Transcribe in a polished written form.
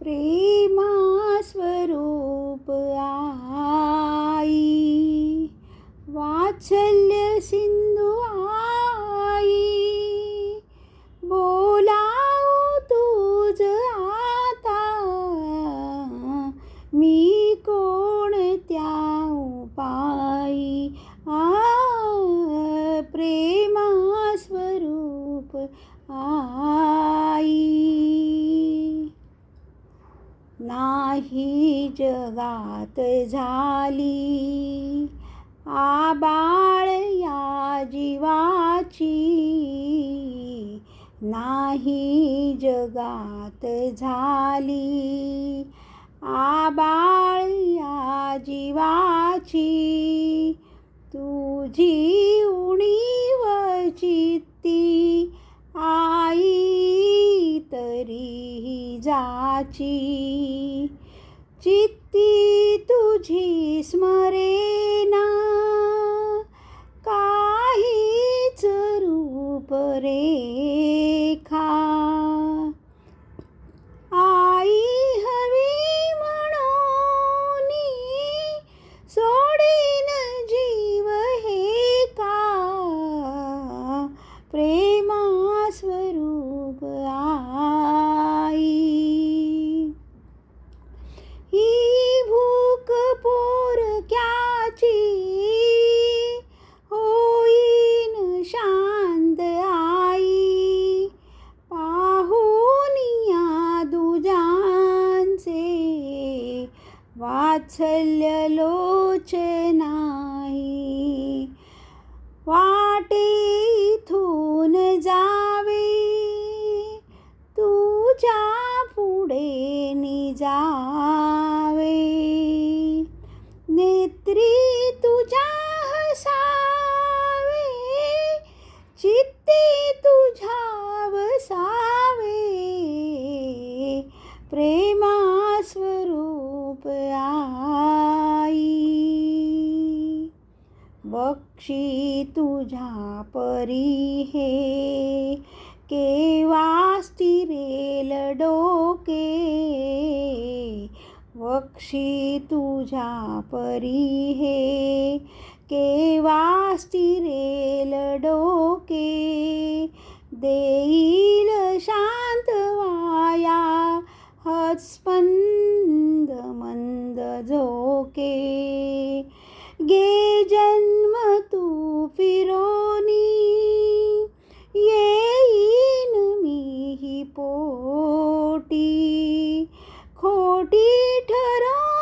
प्रेमा स्वरूप आई, वात्सल्य सिंधू आई, बोलावू तुझ आता मी कोणत्या उपायी. प्रेमा स्वरूप आई. नाही जगात झाली आबाळ या जीवाची, नाही जगात झाली आबाळ या जीवाची, तुझी उणीव चित्ती आई तरीही जाची, चित्ती तुझी स्मरेना काहीच रूपरेखा. आई हवी म्हणून सोडीन जीव हे का, प्रेमा स्वरूप आई. ही भूक पोरक्याची होईन शांत आई, पाहून या दुजांचे वात्सल्य लोचनाई. वाटेतून जावे तुझ्या पुढे निजावे, नेत्री तुझ्या हसावे, चित्ती तुझ्या वसावे, प्रेमा स्वरूप आई. बक्षी तुझ्या परी हे केव्हा स्थिरेल डोके, बक्षी तुझ्या परी हे केव्हा स्थिरेल डोके, देईल शांत वाया हत्स्पंद मंद झोके. गे जन्म तू फिरोनी येईन मीही पोटी, खोटी ठरो